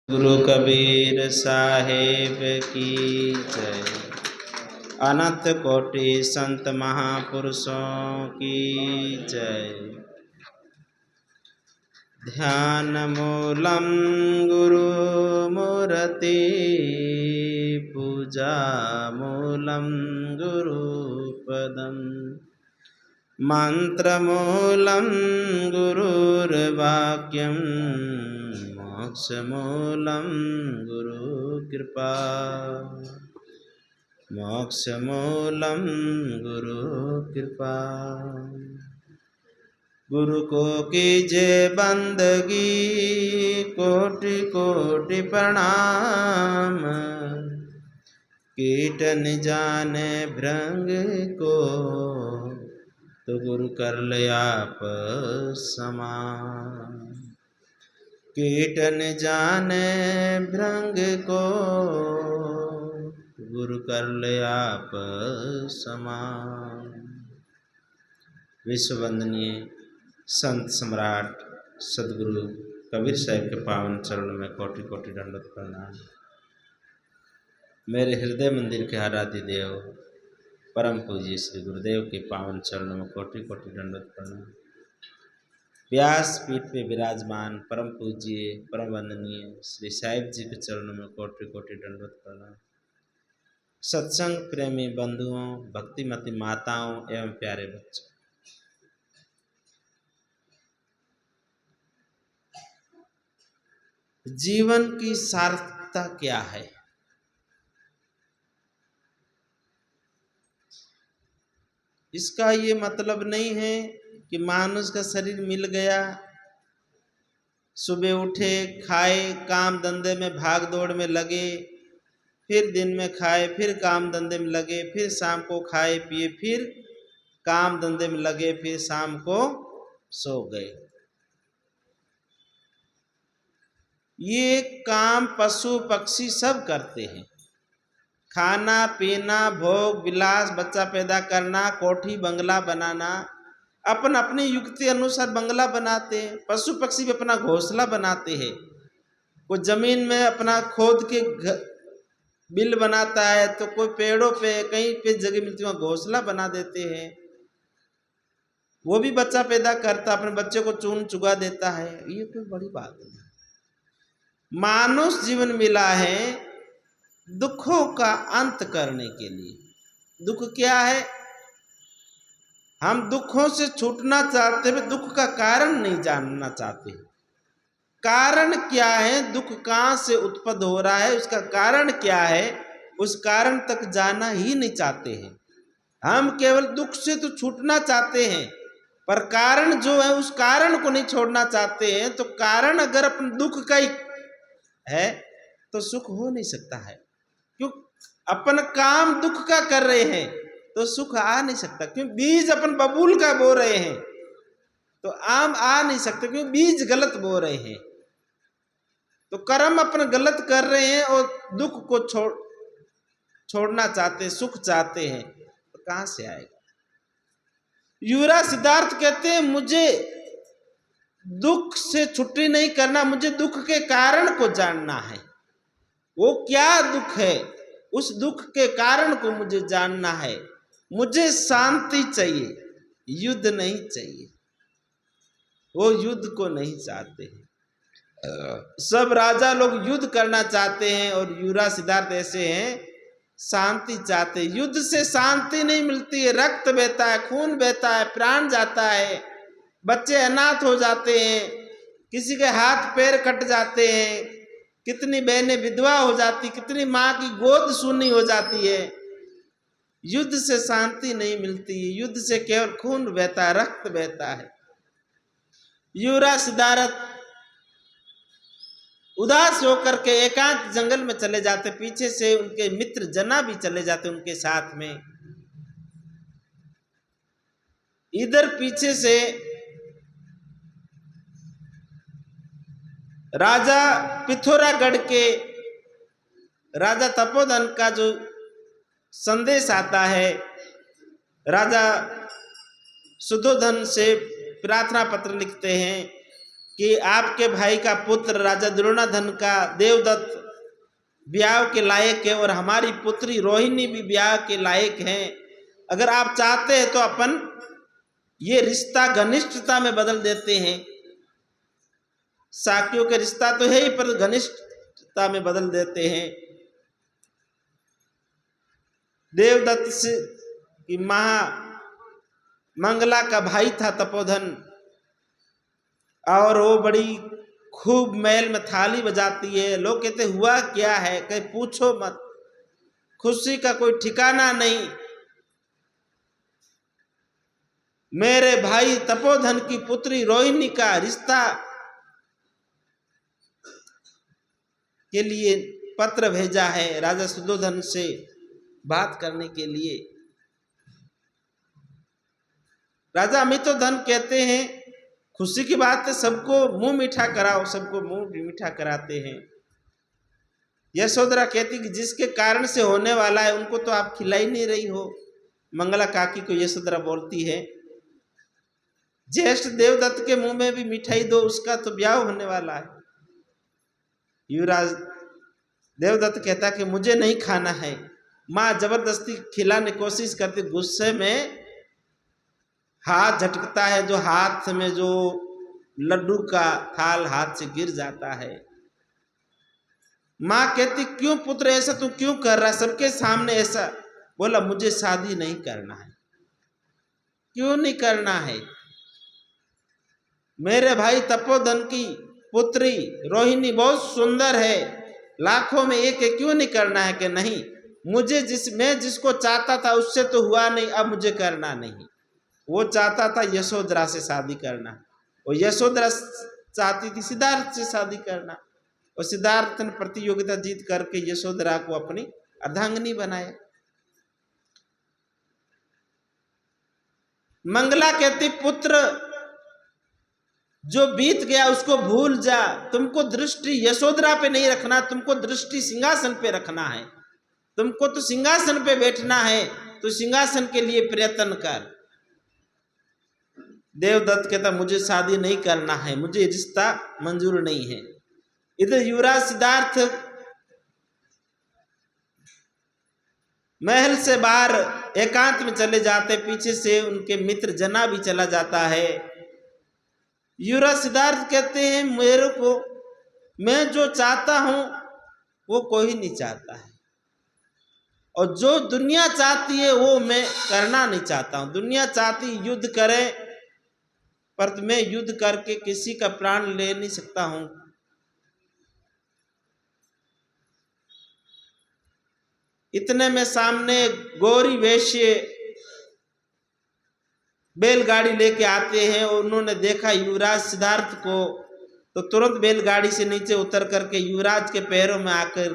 गुरु कबीर साहेब की जय। अनंत कोटि संत महापुरुषों की जय। ध्यान मूलम गुरु मूर्ति, पूजा मूलम गुरु पदम, मंत्र मूलम गुरुर्वाक्यम, मोक्ष मूलम गुरु कृपा, मोक्ष मूलम गुरु कृपा। गुरु को कीजे बंदगी, कोटि कोटि प्रणाम, कीट न जाने भृंग को, तो गुरु कर ले आप समान। कीट न जाने भृंग को, गुरु कर ले आप समान। विश्व वंदनीय संत सम्राट सदगुरु कबीर साहिब के पावन चरण में कोटि कोटि दंडवत प्रणाम। मेरे हृदय मंदिर के आराध्य देव परम पूज्य श्री गुरुदेव के पावन चरणों में कोटि कोटि दंडवत प्रणाम। व्यास पीठ पे विराजमान परम पूज्य परम वंदनीय श्री साहिब जी के चरणों में कोटि कोटि दंडवत प्रणाम। सत्संग प्रेमी बंधुओं, भक्तिमती माताओं एवं प्यारे बच्चों, जीवन की सार्थकता क्या है? इसका ये मतलब नहीं है कि मानुष का शरीर मिल गया, सुबह उठे, खाए, काम धंधे में भाग दौड़ में लगे, फिर दिन में खाए, फिर काम धंधे में लगे, फिर शाम को खाए पिए, फिर काम धंधे में लगे, फिर शाम को सो गए। ये काम पशु पक्षी सब करते हैं। खाना पीना, भोग विलास, बच्चा पैदा करना, कोठी बंगला बनाना, अपन अपनी युक्ति अनुसार बंगला बनाते हैं। पशु पक्षी भी अपना घोंसला बनाते हैं। कोई जमीन में अपना खोद के बिल बनाता है, तो कोई पेड़ों पे कहीं पे जगह मिलती है घोंसला बना देते हैं। वो भी बच्चा पैदा करता, अपने बच्चे को चून चुगा देता है। ये कोई बड़ी बात नहीं। मानुष जीवन मिला है दुखों का अंत करने के लिए। दुख क्या है? हम दुखों से छूटना चाहते हुए दुख का कारण नहीं जानना चाहते। कारण क्या है? दुख कहाँ से उत्पन्न हो रहा है, उसका कारण क्या है, उस कारण तक जाना ही नहीं चाहते हैं। हम केवल दुख से तो छूटना चाहते हैं, पर कारण जो है उस कारण को नहीं छोड़ना चाहते हैं। तो कारण अगर अपन दुख का ही है तो सुख हो नहीं सकता है। क्यों? अपन काम दुख का कर रहे हैं तो सुख आ नहीं सकता। क्यों? बीज अपन बबूल का बो रहे हैं तो आम आ नहीं सकते, क्यों? बीज गलत बो रहे हैं। तो कर्म अपन गलत कर रहे हैं और दुख को छोड़ना चाहते हैं, सुख चाहते हैं, तो कहां से आएगा? युवराज सिद्धार्थ कहते हैं मुझे दुख से छुट्टी नहीं करना, मुझे दुख के कारण को जानना है। वो क्या दुख है, उस दुख के कारण को मुझे जानना है। मुझे शांति चाहिए, युद्ध नहीं चाहिए। वो युद्ध को नहीं चाहते हैं। सब राजा लोग युद्ध करना चाहते हैं और युवराज सिद्धार्थ ऐसे हैं, शांति चाहते हैं। युद्ध से शांति नहीं मिलती है, रक्त बहता है, खून बहता है, प्राण जाता है, बच्चे अनाथ हो जाते हैं, किसी के हाथ पैर कट जाते हैं, कितनी बहनें विधवा हो जाती, कितनी माँ की गोद सूनी हो जाती है। युद्ध से शांति नहीं मिलती, युद्ध से केवल खून बहता है, रक्त बहता है। युवराज सिद्धार्थ उदास होकर के एकांत जंगल में चले जाते, पीछे से उनके मित्र जना भी चले जाते उनके साथ में। इधर पीछे से राजा पिथौरागढ़ के राजा तपोधन का जो संदेश आता है, राजा शुद्धोधन से प्रार्थना पत्र लिखते हैं कि आपके भाई का पुत्र राजा दुर्योधन का देवदत्त ब्याह के लायक है और हमारी पुत्री रोहिणी भी ब्याह के लायक हैं। अगर आप चाहते हैं तो अपन ये रिश्ता घनिष्ठता में बदल देते हैं। साकियों के रिश्ता तो है ही, पर घनिष्ठता में बदल देते हैं। देवदत्त से की मंगला का भाई था तपोधन, और वो बड़ी खूब महल में थाली बजाती है। लोग कहते हुआ क्या है, कहीं पूछो मत, खुशी का कोई ठिकाना नहीं। मेरे भाई तपोधन की पुत्री रोहिणी का रिश्ता के लिए पत्र भेजा है राजा सुद्धोधन से बात करने के लिए। राजा अमितोधन कहते हैं खुशी की बात है, सबको मुंह मीठा कराओ, सबको मुंह मीठा कराते हैं। यशोधरा कहती कि जिसके कारण से होने वाला है उनको तो आप खिला ही नहीं रही हो। मंगला काकी को यशोधरा बोलती है, ज्येष्ठ देवदत्त के मुंह में भी मिठाई दो, उसका तो ब्याह होने वाला है। युवराज देवदत्त कहता कि मुझे नहीं खाना है। माँ जबरदस्ती खिलाने की कोशिश करती, गुस्से में हाथ झटकता है, जो हाथ में जो लड्डू का थाल हाथ से गिर जाता है। माँ कहती क्यों पुत्र ऐसा तू क्यों कर रहा, सबके सामने ऐसा। बोला मुझे शादी नहीं करना है। क्यों नहीं करना है? मेरे भाई तपोधन की पुत्री रोहिणी बहुत सुंदर है, लाखों में एक है, क्यों नहीं करना है? कि नहीं, मुझे मैं जिसको चाहता था उससे तो हुआ नहीं, अब मुझे करना नहीं। वो चाहता था यशोधरा से शादी करना, और यशोधरा चाहती थी सिद्धार्थ से शादी करना, और सिद्धार्थ ने प्रतियोगिता जीत करके यशोधरा को अपनी अर्धांगिनी बनाया। मंगला कहती पुत्र जो बीत गया उसको भूल जा, तुमको दृष्टि यशोधरा पे नहीं रखना, तुमको दृष्टि सिंहासन पे रखना है। तुमको तो सिंहासन पे बैठना है, तो सिंहासन के लिए प्रयत्न कर। देवदत्त कहता मुझे शादी नहीं करना है, मुझे रिश्ता मंजूर नहीं है। इधर युवराज सिद्धार्थ महल से बाहर एकांत में चले जाते, पीछे से उनके मित्र जना भी चला जाता है। युवराज सिद्धार्थ कहते हैं मेरे को, मैं जो चाहता हूं वो कोई नहीं चाहता है, और जो दुनिया चाहती है वो मैं करना नहीं चाहता हूं। दुनिया चाहती युद्ध करे, पर मैं युद्ध करके किसी का प्राण ले नहीं सकता हूं। इतने में सामने गौरी वैश्य बैलगाड़ी लेके आते हैं, और उन्होंने देखा युवराज सिद्धार्थ को, तो तुरंत बैलगाड़ी से नीचे उतर करके युवराज के पैरों में आकर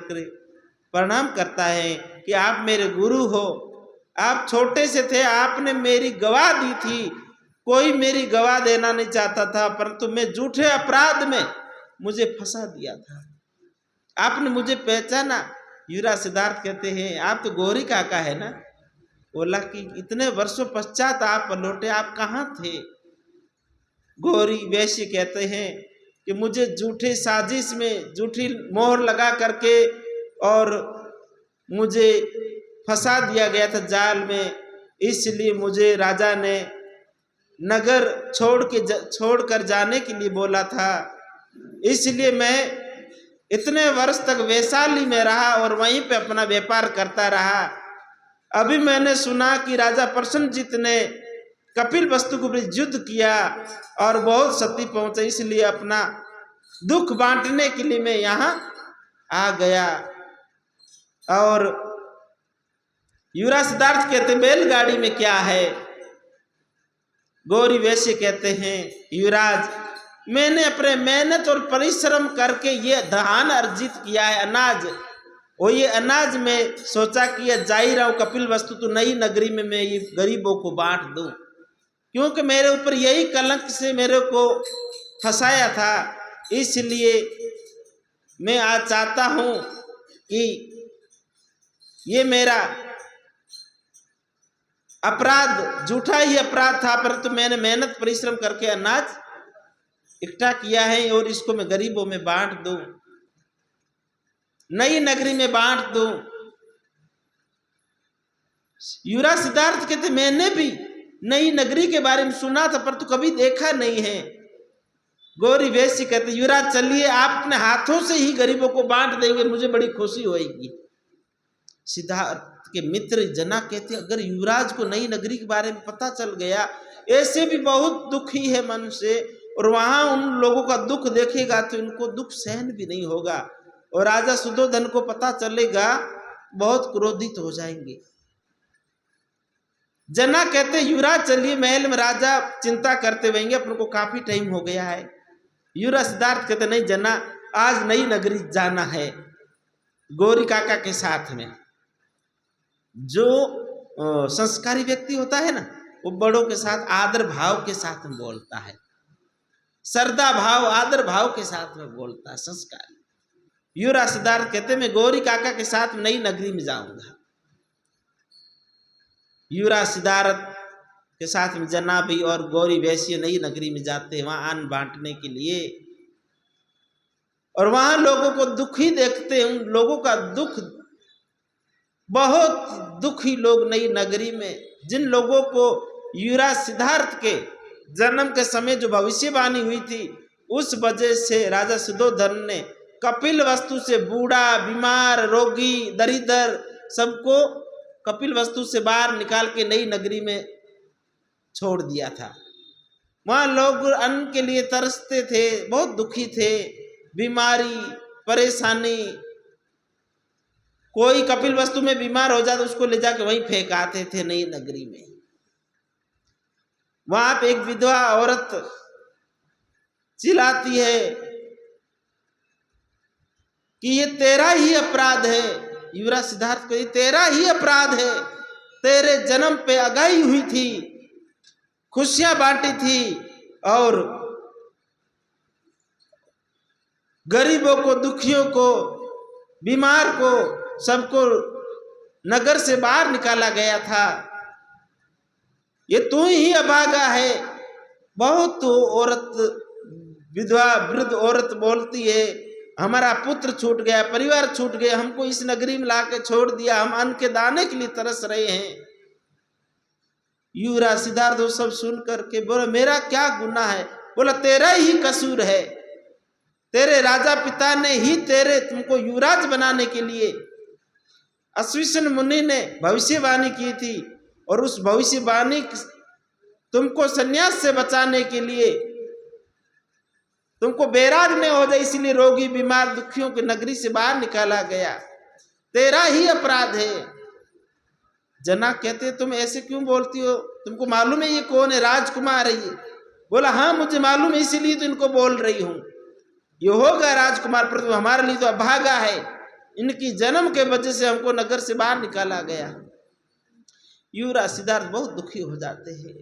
प्रणाम करता है कि आप मेरे गुरु हो, आप छोटे से थे, आपने मेरी गवाह दी थी, कोई मेरी गवाह देना नहीं चाहता था, परंतु मैं झूठे अपराध में मुझे फंसा दिया था, आपने मुझे पहचाना। युवराज सिद्धार्थ कहते हैं आप तो गौरी काका है ना। बोला कि इतने वर्षों पश्चात आप लौटे, आप कहाँ थे? गौरी वैश्य कहते हैं कि मुझे झूठे साजिश में झूठी मोहर लगा करके और मुझे फंसा दिया गया था जाल में, इसलिए मुझे राजा ने नगर छोड़कर जाने के लिए बोला था, इसलिए मैं इतने वर्ष तक वैशाली में रहा और वहीं पे अपना व्यापार करता रहा। अभी मैंने सुना कि राजा प्रसन्नजीत ने कपिलवस्तु के विरुद्ध युद्ध किया और बहुत क्षति पहुंचे, इसलिए अपना दुख बांटने के लिए मैं यहाँ आ गया। और युवराज सिद्धार्थ कहते बैलगाड़ी में क्या है? गौरी वैश्य कहते हैं युवराज मैंने अपने मेहनत और परिश्रम करके ये धान अर्जित किया है, अनाज, और ये अनाज में सोचा कि ये जा ही रहा हूँ कपिलवस्तु तो नई नगरी में मैं ये गरीबों को बांट दूं, क्योंकि मेरे ऊपर यही कलंक से मेरे को फंसाया था। इसलिए मैं आज चाहता हूँ कि ये मेरा अपराध झूठा ही अपराध था, परंतु मैंने मेहनत परिश्रम करके अनाज इकट्ठा किया है और इसको मैं गरीबों में बांट दूं, नई नगरी में बांट दूं। युवराज सिद्धार्थ कहते मैंने भी नई नगरी के बारे में सुना था पर तो कभी देखा नहीं है। गौरी वेश्य कहते युवराज चलिए आप अपने हाथों से ही गरीबों को बांट देंगे, मुझे बड़ी खुशी होगी। सिद्धार्थ के मित्र जना कहते अगर युवराज को नई नगरी के बारे में पता चल गया, ऐसे भी बहुत दुखी है मन से, और वहां उन लोगों का दुख देखेगा तो इनको दुख सहन भी नहीं होगा, और राजा सुधोधन को पता चलेगा बहुत क्रोधित हो जाएंगे। जना कहते युवराज चलिए महल में, राजा चिंता करते रहेंगे, अपन को काफी टाइम हो गया है। युवराज सिद्धार्थ कहते नहीं जना, आज नई नगरी जाना है गौरी काका के साथ में। जो संस्कारी व्यक्ति होता है ना, वो बड़ों के साथ आदर भाव के साथ में बोलता है, श्रद्धा भाव आदर भाव के साथ में बोलता है, संस्कारी। युवराज सिद्धार्थ कहते मैं गौरी काका के साथ नई नगरी में जाऊंगा। युवराज सिद्धार्थ के साथ में जना भी और गौरी वैश्य नई नगरी में जाते हैं वहां अन्न बांटने के लिए, और वहां लोगों को दुखी देखते हैं, उन लोगों का दुख, बहुत दुखी लोग नई नगरी में, जिन लोगों को युवराज सिद्धार्थ के जन्म के समय जो भविष्यवाणी हुई थी उस वजह से राजा सुधोधन ने कपिल वस्तु से बूढ़ा, बीमार, रोगी, दरिद्र सबको कपिल वस्तु से बाहर निकाल के नई नगरी में छोड़ दिया था। वहां लोग अन्न के लिए तरसते थे, बहुत दुखी थे, बीमारी, परेशानी, कोई कपिल वस्तु में बीमार हो जाता उसको ले जाके वहीं फेंक आते थे नई नगरी में। वहां पे एक विधवा औरत चिल्लाती है कि ये तेरा ही अपराध है। युवराज सिद्धार्थ को ये तेरा ही अपराध है, तेरे जन्म पे अगाई हुई थी, खुशियां बांटी थी, और गरीबों को, दुखियों को, बीमार को, सबको नगर से बाहर निकाला गया था, ये तू ही अभागा है। बहुत औरत, विधवा वृद्ध औरत बोलती है हमारा पुत्र छूट गया, परिवार छूट गया, हमको इस नगरी में लाके छोड़ दिया, हम अन्न के दाने के लिए तरस रहे हैं। युवराज सिद्धार्थ वो सब सुन करके बोला मेरा क्या गुनाह है? बोला तेरा ही कसूर है, तेरे राजा पिता ने ही तुमको युवराज बनाने के लिए अश्विन मुनि ने भविष्यवाणी की थी, और उस भविष्यवाणी तुमको सन्यास से बचाने के लिए, तुमको बैराग नहीं हो जाए इसलिए रोगी, बीमार, दुखियों की नगरी से बाहर निकाला गया, तेरा ही अपराध है। जना कहते तुम ऐसे क्यों बोलती हो, तुमको मालूम है ये कौन है? राजकुमार है ये। बोला हाँ मुझे मालूम है, इसीलिए तो इनको बोल रही हूं, ये होगा राजकुमार, पर हमारे लिए तो अभागा है, इनकी जन्म के वजह से हमको नगर से बाहर निकाला गया। युवराज सिद्धार्थ बहुत दुखी हो जाते हैं।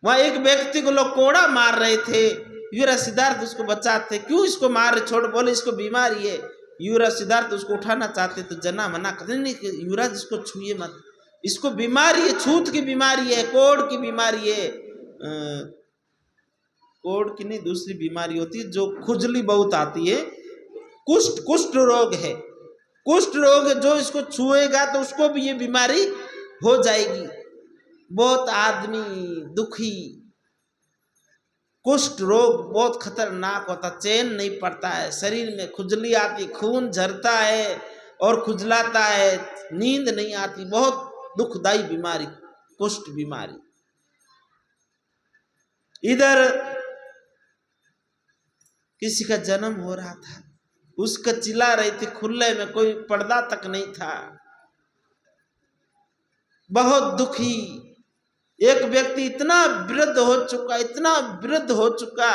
वहां एक व्यक्ति को लोग कोड़ा मार रहे थे, युवराज सिद्धार्थ उसको बचाते, क्यों इसको मार रहे, छोड़, बोले इसको बीमारी है। युवराज सिद्धार्थ उसको उठाना चाहते तो जना मना करते नहीं कि युवराज इसको छुए मत, इसको बीमारी है, छूत की बीमारी है, कोड़ की बीमारी है, कोड़ की नहीं दूसरी बीमारी होती है जो खुजली बहुत आती है, कुष्ठ रोग है, कुष्ठ रोग जो इसको छुएगा तो उसको भी ये बीमारी हो जाएगी। बहुत आदमी दुखी, कुष्ठ रोग बहुत खतरनाक होता, चैन नहीं पड़ता है, शरीर में खुजली आती, खून झरता है और खुजलाता है, नींद नहीं आती, बहुत दुखदाई बीमारी कुष्ठ बीमारी। इधर किसी का जन्म हो रहा था, उसका चिल्ला रही थी, खुले में कोई पर्दा तक नहीं था, बहुत दुखी। एक व्यक्ति इतना वृद्ध हो चुका, इतना वृद्ध हो चुका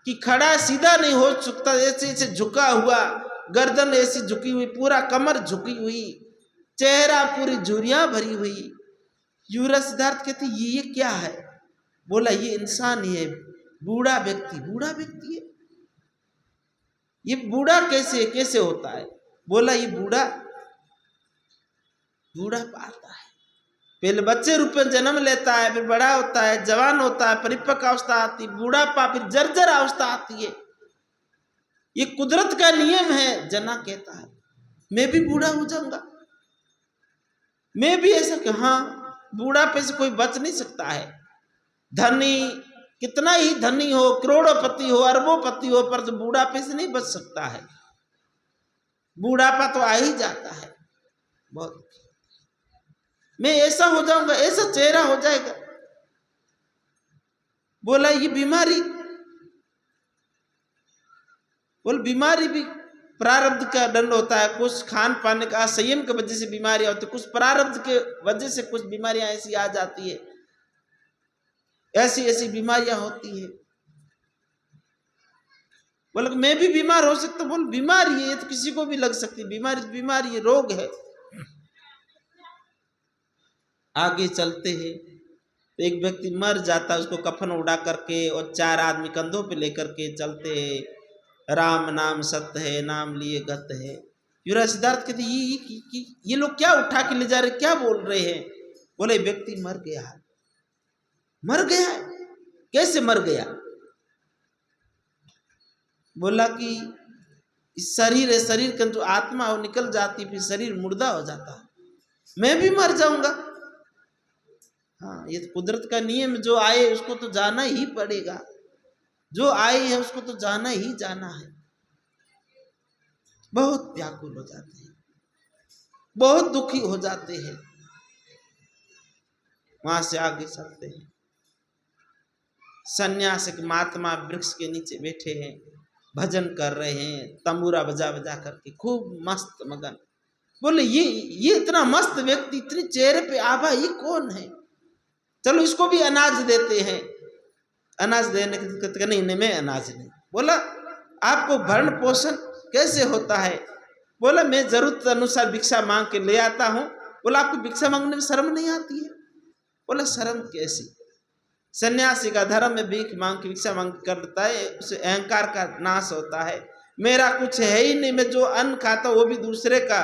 कि खड़ा सीधा नहीं हो सकता, ऐसे ऐसे झुका हुआ, गर्दन ऐसी झुकी हुई, पूरा कमर झुकी हुई, चेहरा पूरी झुर्रियां भरी हुई। युवराज सिद्धार्थ कहते ये क्या है? बोला ये इंसान ही है, बूढ़ा व्यक्ति। बूढ़ा व्यक्ति है, ये बूढ़ा कैसे होता है? बोला ये बूढ़ा आता है, पहले बच्चे रूप में जन्म लेता है, फिर बड़ा होता है, जवान होता है, परिपक्व अवस्था आती, बूढ़ापा, फिर जर्जर अवस्था आती है। ये कुदरत का नियम है। जना कहता है मैं भी बूढ़ा हो जाऊंगा, मैं भी ऐसा कि हाँ, बूढ़ापे से कोई बच नहीं सकता है। धनी कितना ही धनी हो, करोड़ोपति हो, अरबोपति हो, पर तो बूढ़ापे से नहीं बच सकता है। बूढ़ापा तो आ ही जाता है। बहुत मैं ऐसा हो जाऊंगा, ऐसा चेहरा हो जाएगा। बोला ये बीमारी, बोल बीमारी भी प्रारब्ध का दंड होता है। कुछ खान पान का संयम की वजह से बीमारियां होती है, कुछ प्रारब्ध के वजह से कुछ बीमारियां ऐसी आ जाती है, ऐसी ऐसी बीमारियां होती है। बोला मैं भी बीमार हो सकता। बोल बीमारी है, ये तो किसी को भी लग सकती है। बीमारी बीमारी रोग है। आगे चलते हैं तो एक व्यक्ति मर जाता है, उसको कफन उड़ा करके और 4 आदमी कंधों पे लेकर के चलते हैं। राम नाम सत्य है, नाम लिए गत है। युवराज सिद्धार्थ कहते ये लोग क्या उठा के ले जा रहे, क्या बोल रहे हैं? बोले व्यक्ति मर गया है। मर गया है? कैसे मर गया? बोला कि शरीर है, शरीर के जो आत्मा वो निकल जाती, फिर शरीर मुर्दा हो जाता है, मैं भी मर जाऊंगा। हाँ, ये तो कुदरत का नियम। जो आए उसको तो जाना ही पड़ेगा, जो आए है उसको तो जाना ही जाना है। बहुत व्याकुल हो जाते हैं, बहुत दुखी हो जाते हैं। वहां से आगे चलते हैं। सन्यासिक महात्मा वृक्ष के नीचे बैठे हैं, भजन कर रहे हैं, तंबूरा बजा बजा करके खूब मस्त मगन। बोले ये इतना मस्त व्यक्ति, इतने चेहरे पे आभा, ये कौन है? चलो इसको भी अनाज देते हैं। अनाज देने की दिक्कत का नहीं, मैं अनाज नहीं। बोला आपको भरण पोषण कैसे होता है? बोला मैं जरूरत अनुसार भिक्षा मांग के ले आता हूँ। बोला आपको भिक्षा मांगने में शर्म नहीं आती है? बोला शर्म कैसी? सन्यासी का धर्म में भीख मांग के भिक्षा मांग करता है, उसे अहंकार का नाश होता है। मेरा कुछ है ही नहीं, मैं जो अन्न खाता हूँ वो भी दूसरे का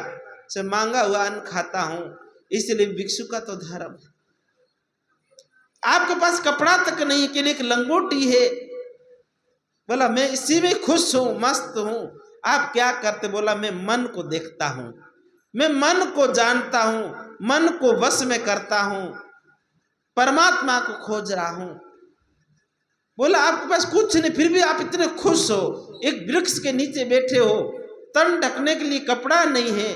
से मांगा हुआ अन्न खाता हूँ, इसलिए भिक्षु का तो धर्म है। आपके पास कपड़ा तक नहीं, के लिए एक लंगोटी है। बोला मैं इसी में खुश हूं, मस्त हूं। आप क्या करते? बोला मैं मन को देखता हूं, मैं मन को जानता हूं, मन को वश में करता हूं, परमात्मा को खोज रहा हूं। बोला आपके पास कुछ नहीं, फिर भी आप इतने खुश हो। एक वृक्ष के नीचे बैठे हो, तन ढकने के लिए कपड़ा नहीं है,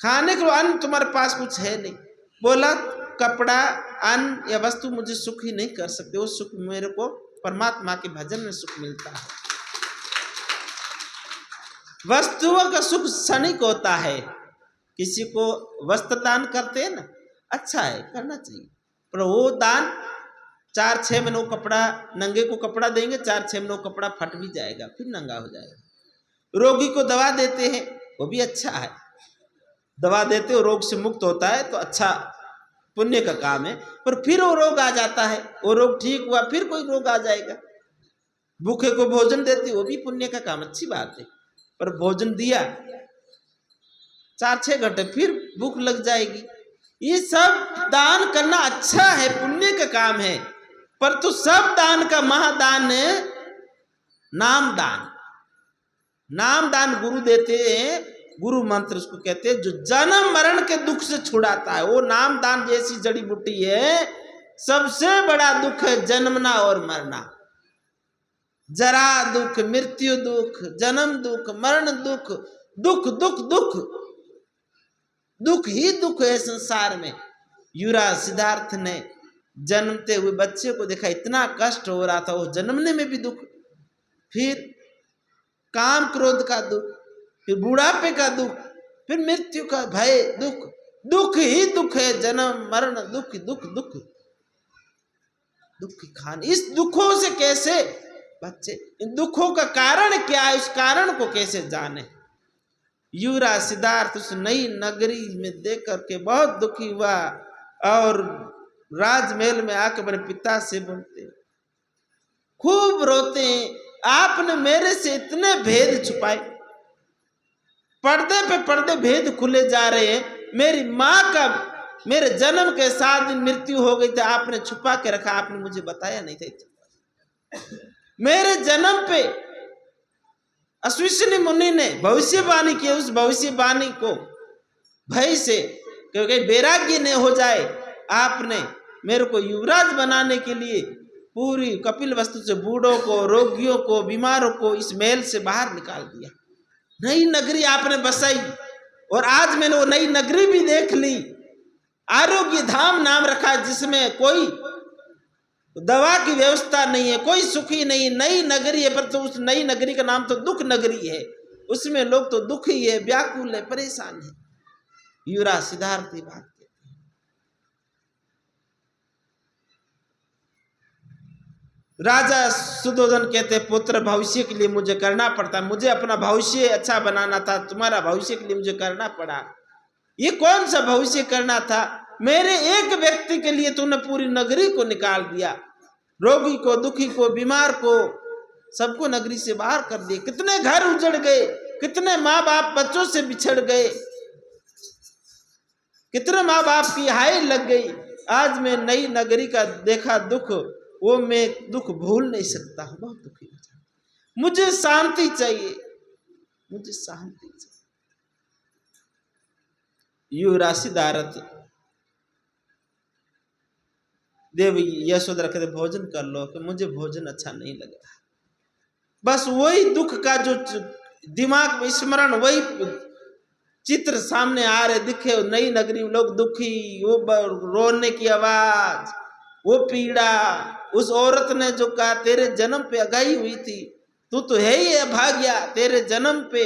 खाने के लिए अन्न तुम्हारे पास कुछ है नहीं। बोला कपड़ा, अन्न या वस्तु मुझे सुख ही नहीं कर सकते, वो सुख मेरे को परमात्मा के भजन में सुख मिलता है। वस्तुओं का सुख क्षणिक होता है। किसी को वस्त्र दान करते हैं ना, अच्छा है, करना चाहिए, पर वो दान 4-6 महीनों कपड़ा, नंगे को कपड़ा देंगे, 4-6 महीनों कपड़ा फट भी जाएगा, फिर नंगा हो जाएगा। रोगी को दवा देते हैं, वो भी अच्छा है, दवा देते हो, रोग से मुक्त होता है तो अच्छा, पुण्य का काम है। पर फिर वो रोग आ जाता है, वो रोग ठीक हुआ, फिर कोई रोग आ जाएगा। भूखे को भोजन देते, वो भी पुण्य का काम, अच्छी बात है। पर भोजन दिया 4-6 घंटे, फिर भूख लग जाएगी। ये सब दान करना अच्छा है, पुण्य का काम है। पर तो सब दान का महादान है नाम दान। नाम दान गुरु देते हैं, गुरु मंत्र उसको कहते हैं, जो जन्म मरण के दुख से छुड़ाता है। वो नाम दान जैसी जड़ी बूटी है। सबसे बड़ा दुख है जन्मना और मरना। जरा दुख, मृत्यु दुख, जन्म दुख, मरण दुख, दुख दुख दुख दुख ही दुख है संसार में। युवराज सिद्धार्थ ने जन्मते हुए बच्चे को देखा, इतना कष्ट हो रहा था, वो जन्मने में भी दुख, फिर काम क्रोध का दुख, फिर बुढ़ापे का दुख, फिर मृत्यु का भय, दुख दुख ही दुख है। जन्म मरण दुख दुख दुख दुख खान। इस दुखों से कैसे बच्चे, इन दुखों का कारण क्या है, उस कारण को कैसे जाने? युवराज सिद्धार्थ उस नई नगरी में देख करके बहुत दुखी हुआ और राजमहल में आकर अपने पिता से बोलते, खूब रोते हैं, आपने मेरे से इतने भेद छुपाए, पर्दे पे पर्दे भेद खुले जा रहे हैं। मेरी माँ का मेरे जन्म के 7 दिन मृत्यु हो गई थी, आपने छुपा के रखा, आपने मुझे बताया नहीं था। मेरे जन्म पे अश्विनी मुनि ने भविष्यवाणी की, उस भविष्यवाणी को भय से, क्योंकि वैराग्य न हो जाए, आपने मेरे को युवराज बनाने के लिए पूरी कपिल वस्तु से बूढ़ों को, रोगियों को, बीमारों को इस महल से बाहर निकाल दिया। नई नगरी आपने बसाई, और आज मैंने वो नई नगरी भी देख ली। आरोग्य धाम नाम रखा, जिसमें कोई दवा की व्यवस्था नहीं है, कोई सुखी नहीं। नई नगरी है, पर तो उस नई नगरी का नाम तो दुख नगरी है। उसमें लोग तो दुखी है, व्याकुल है, परेशान है। युवराज सिद्धार्थ की बात कहते हैं। राजा सुधोधन कहते, पुत्र भविष्य के लिए मुझे करना पड़ता, मुझे अपना भविष्य अच्छा बनाना था, तुम्हारा भविष्य के लिए मुझे करना पड़ा। ये कौन सा भविष्य करना था? मेरे एक व्यक्ति के लिए तूने पूरी नगरी को निकाल दिया, रोगी को, दुखी को, बीमार को, सबको नगरी से बाहर कर दिए। कितने घर उजड़ गए, कितने माँ बाप बच्चों से बिछड़ गए, कितने माँ बाप की हाय लग गई। आज मैं नई नगरी का देखा दुख, वो मैं दुख भूल नहीं सकता हूं, बहुत दुखी हो जाता। मुझे शांति चाहिए, मुझे शांति चाहिए। युवराज सिद्धार्थ देव यशोधरा कहते, भोजन कर लो, कि मुझे भोजन अच्छा नहीं लग रहा। बस वही दुख का जो दिमाग में स्मरण, वही चित्र सामने आ रहे, दिखे। नई नगरी में लोग दुखी, वो रोने की आवाज, वो पीड़ा। उस औरत ने जो कहा, तेरे जन्म पे अगाई हुई थी, तू तो है ही अभाग्या, तेरे जन्म पे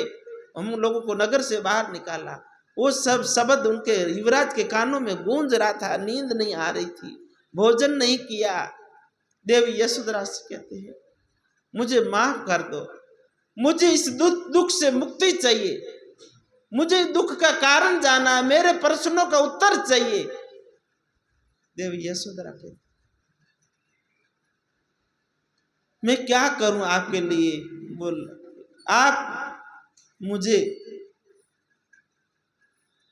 हम लोगों को नगर से बाहर निकाला। वो सब शब्द उनके युवराज के कानों में गूंज रहा था। नींद नहीं आ रही थी, भोजन नहीं किया। देवी यशोधरा से कहते हैं, मुझे माफ कर दो, मुझे इस दुख से मुक्ति चाहिए, मुझे दुख का कारण जाना, मेरे प्रश्नों का उत्तर चाहिए। देवी यशोधरा कहते, मैं क्या करूं आपके लिए? बोल, आप मुझे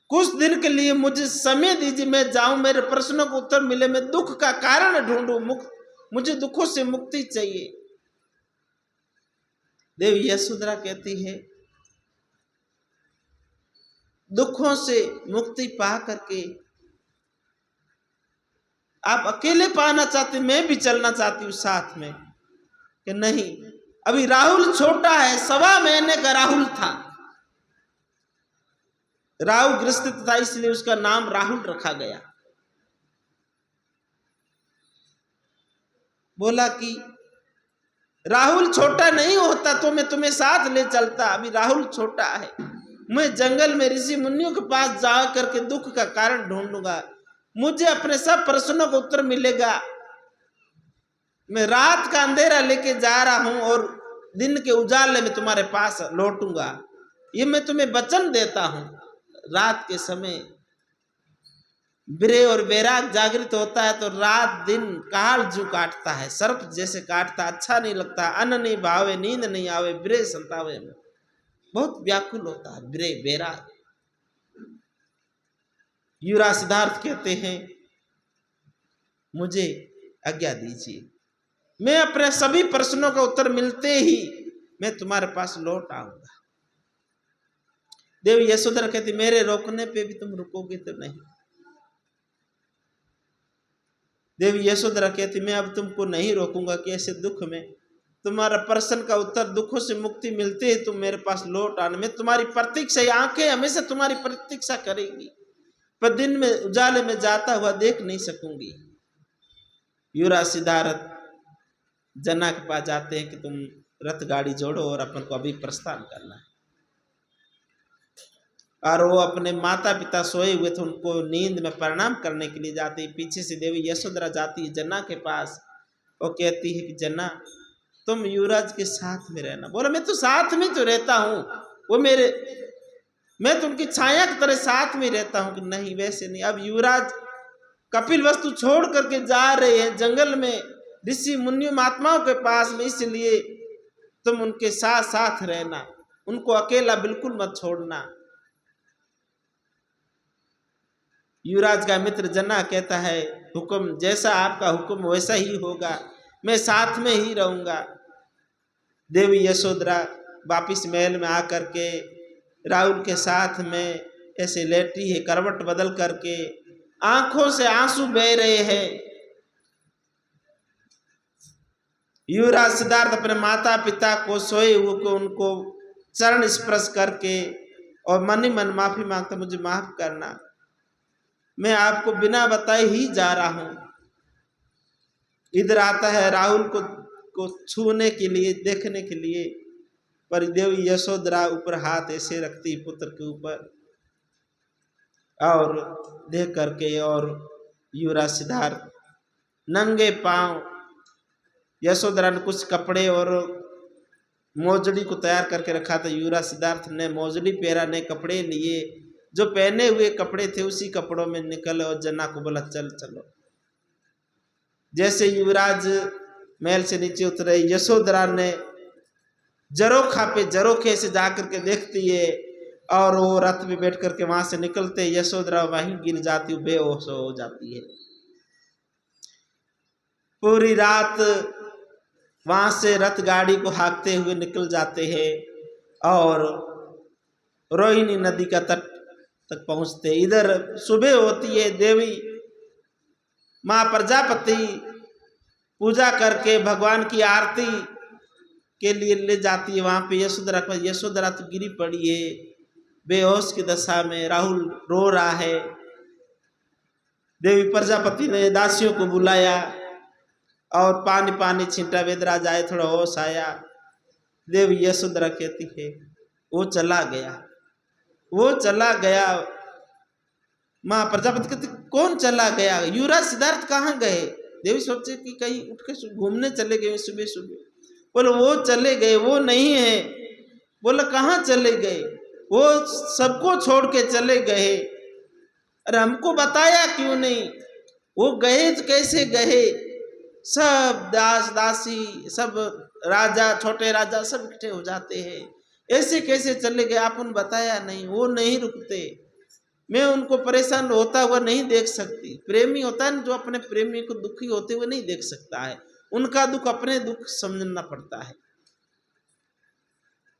कुछ दिन के लिए मुझे समय दीजिए, मैं जाऊं, मेरे प्रश्नों को उत्तर मिले, मैं दुख का कारण ढूंढूं, मुझे दुखों से मुक्ति चाहिए। देवी यशोधरा कहती है, दुखों से मुक्ति पा करके आप अकेले पाना चाहते, मैं भी चलना चाहती हूँ साथ में। कि नहीं, अभी राहुल छोटा है, 1.25 महीने का राहुल था। राहु ग्रस्त था, इसलिए उसका नाम राहुल रखा गया। बोला कि राहुल छोटा नहीं होता तो मैं तुम्हें साथ ले चलता, अभी राहुल छोटा है। मैं जंगल में ऋषि मुनियों के पास जा करके दुख का कारण ढूंढूंगा, मुझे अपने सब प्रश्नों का उत्तर मिलेगा। मैं रात का अंधेरा लेके जा रहा हूं और दिन के उजाले में तुम्हारे पास लौटूंगा, ये मैं तुम्हें वचन देता हूं। रात के समय विरह और वैराग जागृत होता है तो रात दिन काल जू काटता है, सर्प जैसे काटता, अच्छा नहीं लगता। अन्न नहीं भावे, नींद नहीं आवे, विरह संतावे में बहुत व्याकुल होता है, विरह वैराग। युवराज सिद्धार्थ कहते हैं, मुझे आज्ञा दीजिए, मैं अपने सभी प्रश्नों का उत्तर मिलते ही मैं तुम्हारे पास लौट आऊंगा। देवी यशोधरा कहती, मेरे रोकने पे भी तुम रुकोगे तो नहीं। देवी यशोधरा कहती, मैं अब तुमको नहीं रोकूंगा कि ऐसे दुख में तुम्हारा प्रश्न का उत्तर, दुखों से मुक्ति मिलते ही तुम मेरे पास लौट आना। मैं तुम्हारी प्रतीक्षा, आंखें हमेशा तुम्हारी प्रतीक्षा करेंगी, पर दिन में उजाले में जाता हुआ देख नहीं सकूंगी। युवराज सिद्धार्थ जना के पास जाते हैं कि तुम रथ गाड़ी जोड़ो और अपन को अभी प्रस्थान करना है। और वो अपने माता पिता सोए हुए थे, उनको नींद में प्रणाम करने के लिए जाती है। पीछे से देवी यशोधरा जाती है जना के पास और कहती है कि जना, तुम युवराज के साथ में रहना। बोला, मैं तो साथ में तो रहता हूँ, वो मैं तो उनकी छाया की तरह साथ में रहता हूँ। कि नहीं, वैसे नहीं, अब युवराज कपिल वस्तु छोड़ करके जा रहे हैं जंगल में ऋषि मुनि महात्माओं के पास में, इसलिए तुम उनके साथ साथ रहना, उनको अकेला बिल्कुल मत छोड़ना। युवराज का मित्र जना कहता है, हुक्म जैसा आपका हुक्म वैसा ही होगा, मैं साथ में ही रहूंगा। देवी यशोधरा वापिस महल में आकर के राहुल के साथ में ऐसे लेटी है, करवट बदल करके, आंखों से आंसू बह रहे हैं। युवराज सिद्धार्थ अपने माता पिता को सोए हुए को उनको चरण स्पर्श करके और मन ही मन माफी मांगता, मुझे माफ करना, मैं आपको बिना बताए ही जा रहा हूं। इधर आता है राहुल को छूने के लिए, देखने के लिए, पर देवी यशोधरा ऊपर हाथ ऐसे रखती पुत्र के ऊपर और देख करके, और युवराज सिद्धार्थ नंगे पांव, यशोधरा ने कुछ कपड़े और मोजड़ी को तैयार करके रखा था। युवराज सिद्धार्थ ने मोजड़ी पहरा, ने कपड़े लिए, जो पहने हुए कपड़े थे उसी कपड़ों में निकल और जना को बोला चल चलो। जैसे युवराज महल से नीचे उतरे, यशोधरा ने जरोखा पे जरोखे से जाकर के देखती है और वो रथ में बैठ करके वहां से निकलते यशोधरा वहीं गिर जाती, बेहोश हो जाती है। पूरी रात वहां से रथ गाड़ी को हाँकते हुए निकल जाते हैं और रोहिणी नदी का तट तक पहुंचते। इधर सुबह होती है, देवी माँ प्रजापति पूजा करके भगवान की आरती के लिए ले जाती है। वहां पे यशोधरा तो गिरी पड़ी है बेहोश की दशा में, राहुल रो रहा है। देवी प्रजापति ने दासियों को बुलाया और पानी पानी छींटा, वेदराज आए, थोड़ा होश आया। देवी यशोधरा कहती है वो चला गया, वो चला गया। माँ प्रजापति कहती कौन चला गया? युवराज सिद्धार्थ कहाँ गए? देवी सोचे कि कहीं उठ के घूमने चले गए सुबह सुबह। बोले वो चले गए, वो नहीं है। बोला कहाँ चले गए? वो सबको छोड़ के चले गए। अरे हमको बताया क्यों नहीं? वो गए तो कैसे गए? सब दास दासी, सब राजा, छोटे राजा सब इकट्ठे हो जाते हैं, ऐसे कैसे चले गए? आपने बताया नहीं। वो नहीं रुकते, मैं उनको परेशान होता हुआ नहीं देख सकती। प्रेमी होता है जो अपने प्रेमी को दुखी होते हुए नहीं देख सकता है, उनका दुख अपने दुख समझना पड़ता है।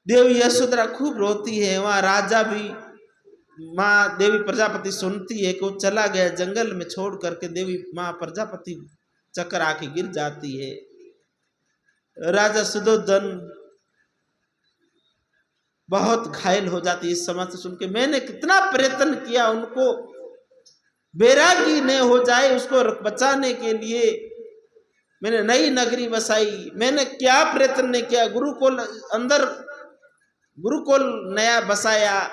देवी यशोधरा खूब रोती है। वहां राजा भी, माँ देवी प्रजापति सुनती है कि वो चला गया जंगल में छोड़ करके। देवी माँ प्रजापति चक्कर आके गिर जाती है। राजा सुधोधन बहुत घायल हो जाती है इस समाचार सुन के। मैंने कितना प्रयत्न किया उनको बैरागी न हो जाए उसको बचाने के लिए, मैंने नई नगरी बसाई, मैंने क्या प्रयत्न नहीं किया। गुरुकुल अंदर, गुरुकुल नया बसाया,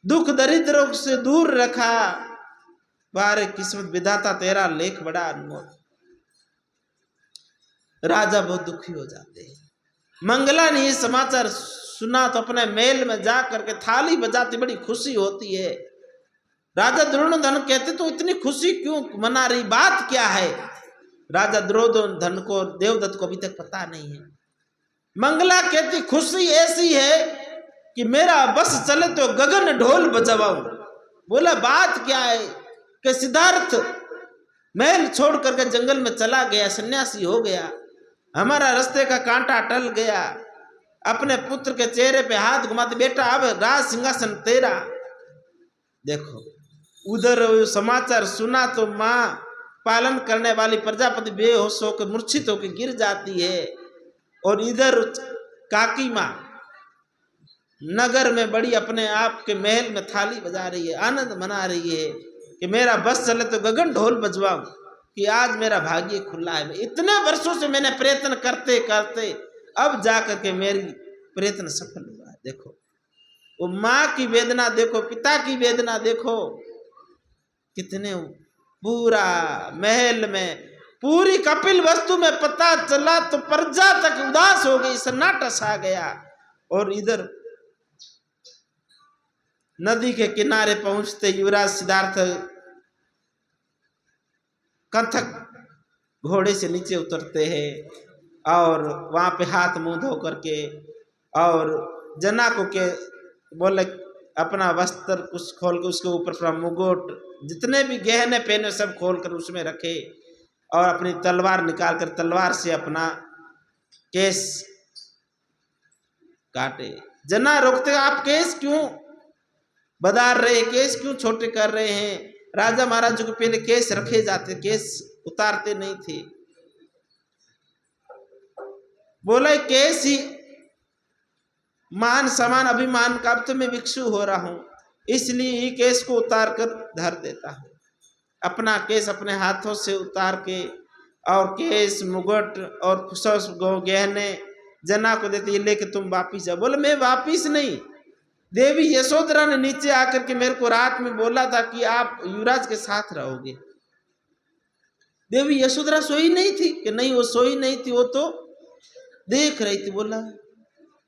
दुख दरिद्रों से दूर रखा। बारे किस्मत विधाता तेरा लेख बड़ा अनमोल। राजा बहुत दुखी हो जाते हैं। मंगला ने ये समाचार सुना तो अपने महल में जा करके थाली बजाती, बड़ी खुशी होती है। राजा दुर्योधन कहते तो इतनी खुशी क्यों मना रही, बात क्या है? राजा दुर्योधन को, देवदत्त को अभी तक पता नहीं है। मंगला कहती खुशी ऐसी है कि मेरा बस चले तो गगन ढोल बजवाऊं। बोला बात क्या है? कि सिद्धार्थ महल छोड़ करके जंगल में चला गया, सन्यासी हो गया, हमारा रास्ते का कांटा टल गया। अपने पुत्र के चेहरे पे हाथ घुमाते, बेटा अब राज सिंहासन तेरा। देखो उधर समाचार सुना तो माँ पालन करने वाली प्रजापति बेहोश होकर मूर्छित होकर गिर जाती है, और इधर काकी माँ नगर में बड़ी अपने आप के महल में थाली बजा रही है, आनंद मना रही है कि मेरा बस चले तो गगन ढोल बजवाऊं, कि आज मेरा भाग्य खुला है। इतने वर्षों से मैंने प्रयत्न करते करते अब जाकर के मेरी प्रयत्न सफल हुआ है। देखो वो माँ की वेदना देखो, पिता की वेदना देखो, कितने पूरा महल में, पूरी कपिल वस्तु में पता चला तो प्रजा तक उदास हो गई, सन्नाटा छा गया। और इधर नदी के किनारे पहुंचते युवराज सिद्धार्थ कंथक घोड़े से नीचे उतरते हैं और वहां पे हाथ मुंह धो करके और जना को के बोले अपना वस्त्र कुछ खोल के उसके ऊपर अपना मुकुट जितने भी गहने पहने सब खोल कर उसमें रखे और अपनी तलवार निकाल कर तलवार से अपना केस काटे। जना रोकते आप केस क्यों बदार रहे, केस क्यों छोटे कर रहे हैं? राजा महाराजों के पहले केस रखे जाते, केस उतारते नहीं थे। बोला केस ही मान समान अभिमान का, अब तो मैं भिक्षु हो रहा हूं इसलिए ये केस को उतार कर धर देता हूं। अपना केस अपने हाथों से उतार के और केस मुकुट और गहने जना को देते, ये लेके तुम वापिस जाओ। बोले मैं वापिस नहीं, देवी यशोधरा ने नीचे आकर के मेरे को रात में बोला था कि आप युवराज के साथ रहोगे। देवी यशोधरा सोई नहीं थी कि नहीं, वो सोई नहीं थी, वो तो देख रही थी। बोला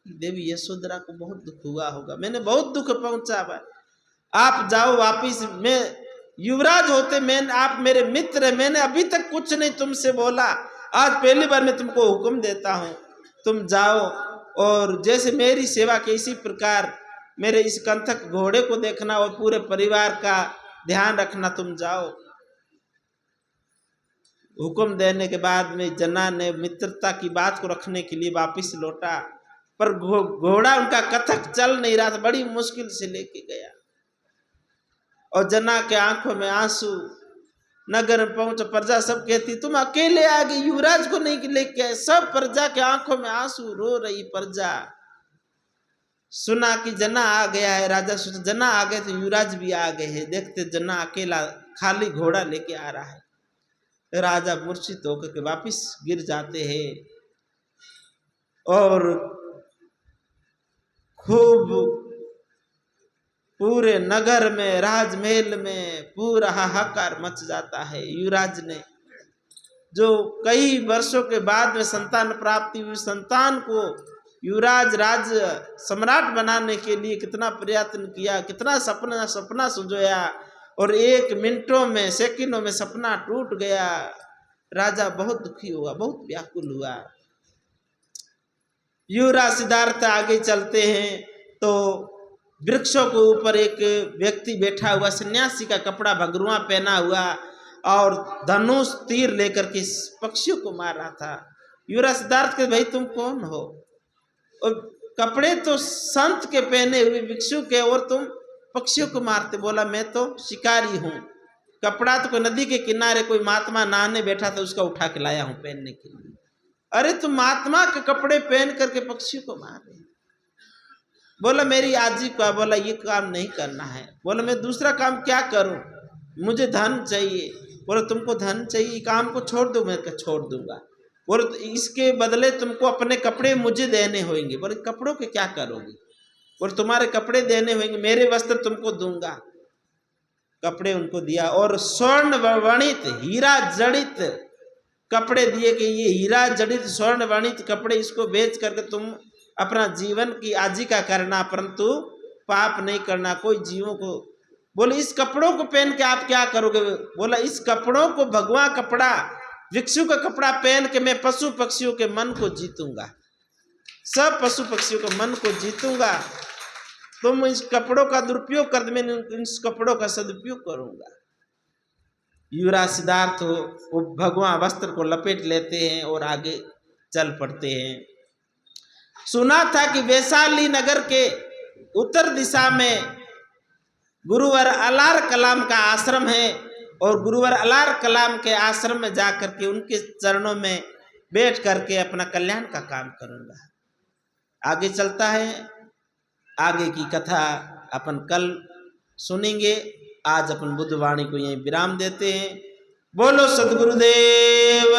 देवी यशोधरा को बहुत दुख हुआ होगा, मैंने बहुत दुख पहुंचा भाई, आप जाओ वापिस। मैं युवराज होते मैं, आप मेरे मित्र है, मैंने अभी तक कुछ नहीं तुमसे बोला, आज पहली बार मैं तुमको हुक्म देता हूं तुम जाओ और जैसे मेरी सेवा के इसी प्रकार मेरे इस कंथक घोड़े को देखना और पूरे परिवार का ध्यान रखना, तुम जाओ। हुक्म देने के बाद में जना ने मित्रता की बात को रखने के लिए वापिस लौटा, पर घोड़ा उनका कथक चल नहीं रहा था, बड़ी मुश्किल से लेके गया। और जना के आंखों में आंसू, नगर में पहुंच प्रजा सब कहती तुम अकेले आ गए, युवराज को नहीं लेके आए। सब प्रजा के आंखों में आंसू, रो रही प्रजा। सुना कि जना आ गया है, राजा सोचा जना आ गए तो युवराज भी आ गए हैं। देखते जना अकेला खाली घोड़ा लेके आ रहा है। राजा मूर्छित होकर के वापिस गिर जाते हैं और खूब पूरे नगर में राजमहल में पूरा हाहाकार मच जाता है। युवराज ने जो कई वर्षों के बाद में संतान प्राप्ति हुई, संतान को युवराज राज सम्राट बनाने के लिए कितना प्रयत्न किया, कितना सपना सुजोया और 1 मिनटों में सेकंडों में सपना टूट गया। राजा बहुत दुखी हुआ, बहुत व्याकुल हुआ। युवराज सिद्धार्थ आगे चलते हैं तो वृक्षों के ऊपर एक व्यक्ति बैठा हुआ, सन्यासी का कपड़ा भगरुआ पहना हुआ और धनुष तीर लेकर के पक्षियों को मार रहा था। युवराज सिद्धार्थ के भाई तुम कौन हो? और कपड़े तो संत के पहने हुए भिक्षु के और तुम पक्षियों को मारते। बोला मैं तो शिकारी हूँ, कपड़ा तो कोई नदी के किनारे कोई महात्मा नहाने बैठा था उसका उठा के लाया हूँ पहनने के लिए। अरे तुम महात्मा के कपड़े पहन करके पक्षियों को मार रहे। बोला मेरी आजी का, बोला ये काम नहीं करना है। बोला मैं दूसरा काम क्या करूं, मुझे धन चाहिए। बोला तुमको धन चाहिए, काम को छोड़ दो। मैं छोड़ दूंगा। बोले तो इसके बदले तुमको अपने कपड़े मुझे देने होंगे। बोले कपड़ों के क्या करोगे? बोले तुम्हारे कपड़े देने होंगे, मेरे वस्त्र तुमको दूंगा। कपड़े उनको दिया और स्वर्ण वर्णित हीरा जड़ित कपड़े दिए कि ये हीरा जड़ित स्वर्ण वर्णित कपड़े, इसको बेच करके तुम अपना जीवन की आजीविका करना, परंतु पाप नहीं करना कोई जीवों को। बोले इस कपड़ों को पहन के आप क्या करोगे? बोला इस कपड़ों को भगवा कपड़ा भिक्षु का कपड़ा पहन के मैं पशु पक्षियों के मन को जीतूंगा, सब पशु पक्षियों के मन को जीतूंगा। तुम इस कपड़ों का दुरुपयोग कर, मैं इस कपड़ों का सदुपयोग करूंगा। युवराज सिद्धार्थ वो भगवा वस्त्र को लपेट लेते हैं और आगे चल पड़ते हैं। सुना था कि वैशाली नगर के उत्तर दिशा में गुरुवर अलार कलाम का आश्रम है और गुरुवर अलार कलाम के आश्रम में जाकर के उनके चरणों में बैठ करके अपना कल्याण का काम करूंगा। आगे चलता है, आगे की कथा अपन कल सुनेंगे। आज अपन बुद्धवाणी को यहीं विराम देते हैं। बोलो सद्गुरुदेव